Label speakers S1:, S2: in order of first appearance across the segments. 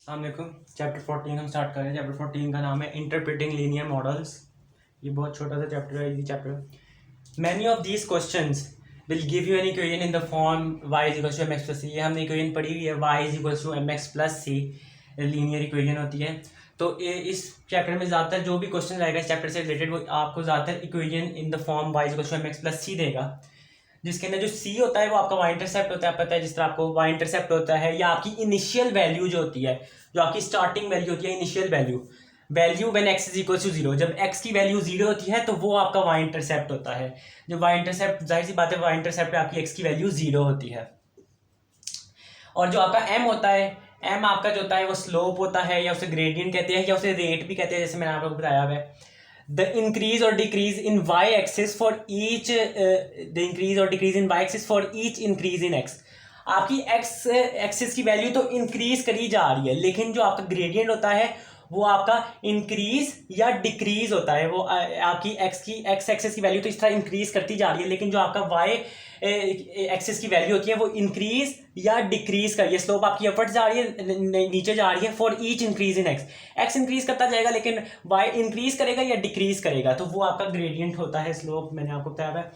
S1: अस्सलामुअलैकुम। चैप्टर 14 हम स्टार्ट कर रहे हैं। चैप्टर 14 का नाम है इंटरप्रेटिंग लीनियर मॉडल्स। ये बहुत छोटा सा चैप्टर है, easy chapter. Many of these questions will give you an equation in the form y is equal to M X plus C. ये हमने इक्वेशन पढ़ी हुई है, y is equal to M X plus C linear equation होती है। तो इस chapter में ज़्यादातर जो भी क्वेश्चन आएगा इस चैप्टर से रिलेटेड वो आपको ज़्यादातर equation in the form y is equal to M X plus C देगा, जिसके अंदर जो सी होता है वो आपका वाई इंटरसेप्ट होता है। पता है जिस तरह आपको वाई इंटरसेप्ट होता है या आपकी इनिशियल वैल्यू जो होती है, जो आपकी स्टार्टिंग वैल्यू होती है, initial value when x is equal to zero, जब x की वैल्यू जीरो होती है तो वो आपका वाई इंटरसेप्ट होता है। जब वाई इंटरसेप्ट, जाहिर सी बात है, वाई इंटरसेप्ट पे आपकी x की वैल्यू जीरो होती है। और जो आपका m होता है, m आपका जो होता है वो स्लोप होता है, या उसे ग्रेडियंट कहते हैं या उसे रेट भी कहते हैं, जैसे मैंने आप लोगों को बताया हुआ है। The increase or decrease in y-axis for each the increase or decrease in y-axis for each increase in x। आपकी x एक्सिस की वैल्यू तो इंक्रीज करी जा रही है, लेकिन जो आपका ग्रेडियंट होता है वो आपका इंक्रीज या डिक्रीज होता है। वो आपकी x एक्सिस की वैल्यू तो इस तरह इंक्रीज करती जा रही है, लेकिन जो आपका y एक्सिस की वैल्यू होती है वो इंक्रीज या डिक्रीज कर रही है। स्लोप आपकी अपवर्ड जा रही है, नीचे जा रही है। For each increase in x increase करता जाएगा, लेकिन वाई इंक्रीज करेगा या डिक्रीज करेगा, तो वो आपका ग्रेडियंट होता है, स्लोप। मैंने आपको बताया है।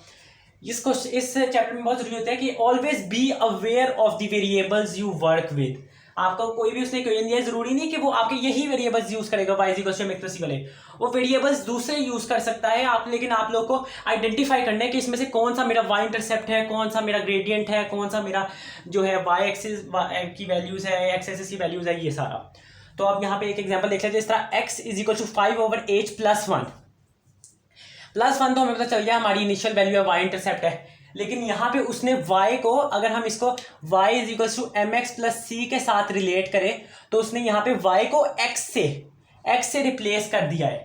S1: इस चैप्टर में बहुत जरूरी होता है कि always be aware of the variables you work with. आपका कोई भी उसने इक्वेशन दिया है, जरूरी नहीं कि वो आपके यही वेरिएबल्स यूज करेगा y equal to mx plus c वाले, वो वेरिएबल्स दूसरे यूज कर सकता है आप, लेकिन आप लोग को आइडेंटिफाई करना है कि इसमें से कौन सा मेरा y इंटरसेप्ट है, कौन सा मेरा ग्रेडियंट है, कौन सा मेरा जो है y एक्सिस की वैल्यूज है, x एक्सिस की वैल्यूज है, ये सारा। तो अब यहाँ पे एक एग्जाम्पल देख लेते हैं। इस तरह x is equal to 5/h plus one तो हमें पता चल गया हमारी इनिशियल वैल्यू है, y इंटरसेप्ट है। लेकिन यहाँ पे उसने y को, अगर हम इसको y is equal to M X plus C के साथ रिलेट करें तो उसने यहाँ पे y को x से रिप्लेस कर दिया है।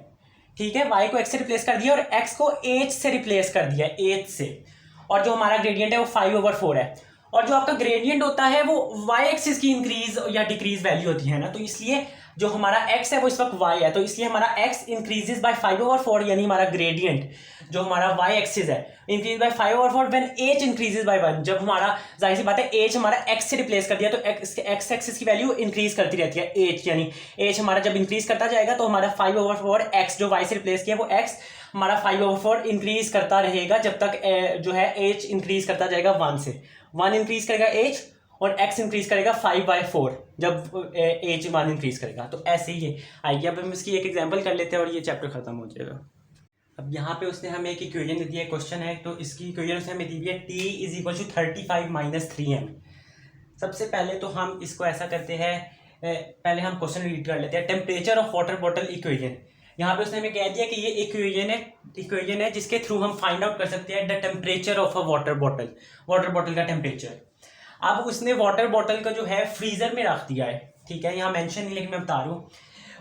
S1: ठीक है, y को x से रिप्लेस कर दिया और x को h से रिप्लेस कर दिया है, h से। और जो हमारा ग्रेडियंट है वो 5/4 है। और जो आपका ग्रेडियंट होता है वो y एक्सिस की इंक्रीज या डिक्रीज वैल्यू होती है ना, तो इसलिए जो हमारा x है वो इस वक्त y है, तो इसलिए हमारा x इंक्रीजेस बाय 5/4, यानी हमारा ग्रेडियंट जो हमारा y एक्सिस है increase by 5/4 when h increases by 1। जब हमारा, जाहिर सी बात है, h हमारा x से रिप्लेस कर दिया तो x एक्सिस की वैल्यू इंक्रीज करती रहती है, h यानी h हमारा जब इंक्रीज करता जाएगा तो हमारा 5/4 x जो y से रिप्लेस किया वो x हमारा 5/4 इंक्रीज करता रहेगा जब तक जो है h इंक्रीज करता जाएगा 1 से। 1 इंक्रीज करेगा h और x इंक्रीज करेगा 5/4 जब h 1 इंक्रीज करेगा, तो ऐसे ही ये आएगी। अब हम इसकी एक एग्जांपल कर लेते हैं और ये चैप्टर खत्म हो जाएगा। अब यहाँ पे उसने हमें एक इक्वेशन दे दी है, क्वेश्चन है, तो इसकी इक्वेशन उसने हमें दी है t is equal to 35 - 3m। सबसे पहले तो हम इसको ऐसा करते हैं, पहले हम क्वेश्चन रीड कर लेते हैं। Temperature of water bottle equation, यहाँ पे उसने हमें कह दिया कि ये इक्वेशन है जिसके थ्रू हम फाइंड आउट कर सकते हैं the temperature of a water bottle का टेम्परेचर। अब उसने वाटर बॉटल का जो है फ्रीजर में रख दिया है, ठीक है, यहाँ मेंशन नहीं लेकिन मैं बता रहा हूँ,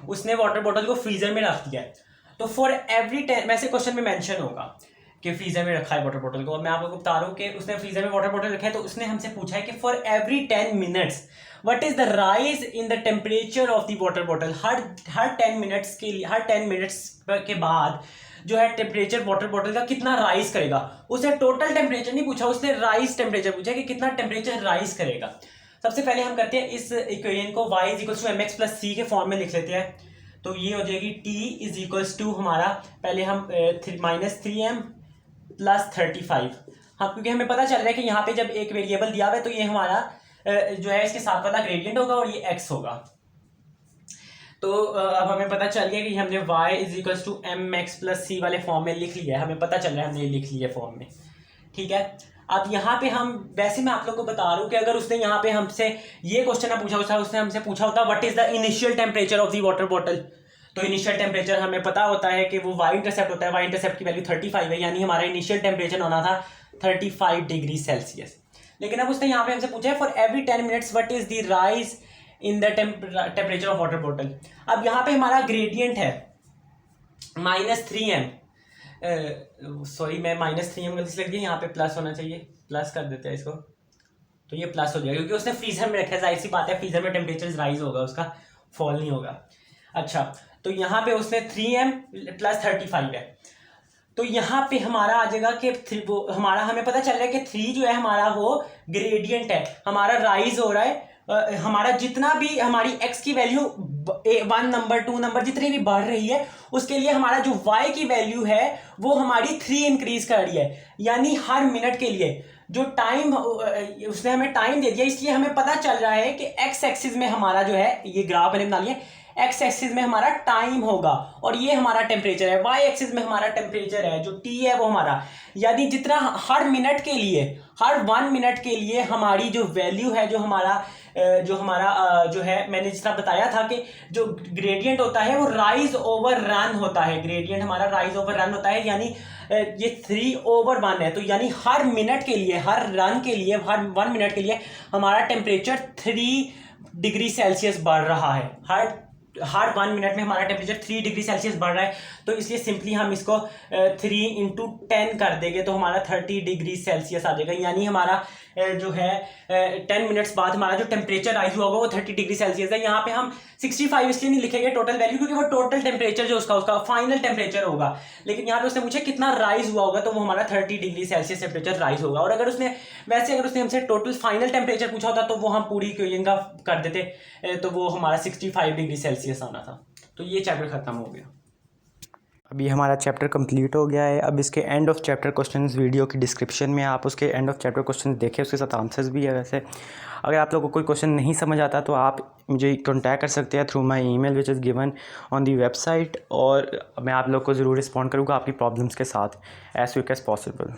S1: उसने वाटर बॉटल को फ्रीजर में रख दिया है। तो फॉर एवरी 10, वैसे क्वेश्चन में मेंशन होगा कि फ्रीजर में रखा है वाटर बॉटल को, मैं आप लोगों को बता रहा हूँ कि उसने फ्रीजर में वाटर बॉटल रखा है। तो उसने हमसे पूछा है कि for every 10 minutes what is the rise in the temperature of the water bottle. Her 10 minutes के लिए, हर 10 मिनट्स के बाद जो है टेम्परेचर वाटर बॉटल का कितना राइज करेगा। उसने टोटल टेम्परेचर नहीं पूछा, उसने राइज टेम्परेचर पूछा कि कितना टेम्परेचर राइज करेगा। सबसे पहले हम करते हैं इस इक्वेशन को y is equal to M X plus C के फॉर्म में लिख लेते हैं। तो ये हो जाएगी t इज इक्वल्स टू हमारा, पहले हम -3m प्लस 35। हाँ, क्योंकि हमें पता चल रहा है कि यहाँ पे जब एक वेरिएबल दिया हुआ है तो ये हमारा जो है इसके साथ वाला ग्रेडियंट होगा और ये x होगा। तो अब हमें पता चल गया कि हमने y is equals to M X plus C वाले फॉर्म में लिख लिया है, हमें पता चल रहा है हमने ये लिख लिया फॉर्म में, ठीक है। अब यहाँ पे हम, वैसे मैं आप लोग को बता रहा हूँ कि अगर उसने यहाँ पे हमसे ये क्वेश्चन ना पूछा होता, उसने हमसे पूछा होता what is the initial temperature of the water bottle, तो इनिशियल टेम्परेचर हमें पता होता है कि वो y इंटरसेप्ट होता है, y इंटरसेप्ट की वैल्यू 35 है, यानी हमारा इनिशियल टेम्परेचर होना था 35 डिग्री सेल्सियस। लेकिन अब उसने यहाँ पे हमसे पूछा है for every 10 minutes what is the rise in the temperature of water bottle. अब यहाँ पे हमारा ग्रेडियंट है -3m, सॉरी मैं -3m गलती से लग गई, यहाँ पे प्लस होना चाहिए, प्लस कर देते हैं इसको, तो ये प्लस हो जाएगा क्योंकि उसने फ्रीजर में रखा है, जाहिर सी बात है फ्रीजर में टेम्परेचर राइज होगा, उसका फॉल नहीं होगा। अच्छा, तो यहाँ पे उसने 3m प्लस 35 है, तो यहाँ पे हमारा आ जाएगा कि वो हमारा, हमें पता चल रहा है कि 3 जो है हमारा वो ग्रेडियंट है, हमारा राइज हो रहा है हमारा जितना भी हमारी x की वैल्यू 1 नंबर 2 नंबर जितनी भी बढ़ रही है, उसके लिए हमारा जो y की वैल्यू है वो हमारी 3 इंक्रीज कर रही है। यानी हर मिनट के लिए जो टाइम उसने हमें टाइम दे दिया, इसलिए हमें पता चल रहा है कि x एक्सिस में हमारा जो है, ये ग्राफ मैंने बना लिया, एक्स एक्सिस में हमारा टाइम होगा और ये हमारा टेम्परेचर है, वाई एक्सिस में हमारा टेम्परेचर है, जो टी है वो हमारा, यानी जितना हर मिनट के लिए, हर 1 मिनट के लिए हमारी जो वैल्यू है, जो हमारा जो है, मैंने जिस तरह बताया था कि जो ग्रेडियंट होता है वो राइज ओवर रन होता है, ग्रेडियंट हमारा राइज ओवर रन होता है, यानी ये 3/1 है। तो यानी हर मिनट के लिए, हर रन के लिए, हर 1 मिनट के लिए हमारा टेम्परेचर 3 डिग्री सेल्सियस बढ़ रहा है। हर 1 मिनट में हमारा टेम्परेचर 3 डिग्री सेल्सियस बढ़ रहा है। तो इसलिए सिंपली हम इसको 3 × 10 कर देंगे तो हमारा 30 डिग्री सेल्सियस आ जाएगा। यानी हमारा जो है 10 मिनट्स बाद हमारा जो टेम्परेचर राइज हुआ होगा वो 30 डिग्री सेल्सियस है। यहाँ पे हम 65 इसलिए नहीं लिखेंगे टोटल वैल्यू, क्योंकि वो टोटल टेम्परेचर जो उसका फाइनल टेम्परेचर होगा। लेकिन यहाँ पे उसने मुझे कितना राइज हुआ होगा, तो वो हमारा 30 डिग्री सेल्सियस टेम्परेचर राइज होगा। और अगर उसने हमसे टोटल फाइनल टेम्परेचर पूछा होता तो वो हम पूरी इक्वेशन का कर देते, तो वो हमारा 65 डिग्री सेल्सियस आना था। तो ये चैप्टर खत्म हो गया। अभी हमारा चैप्टर कंप्लीट हो गया है। अब इसके end of chapter questions video की डिस्क्रिप्शन में आप उसके एंड ऑफ चैप्टर क्वेश्चंस देखें, उसके साथ आंसर्स भी है। वैसे अगर आप लोगों को कोई क्वेश्चन नहीं समझ आता तो आप मुझे कॉन्टैक्ट कर सकते हैं through my email which is given on the website, और मैं आप लोग को ज़रूर रिस्पॉन्ड करूँगा आपकी प्रॉब्लम्स के साथ एज क्विक एज़ पॉसिबल।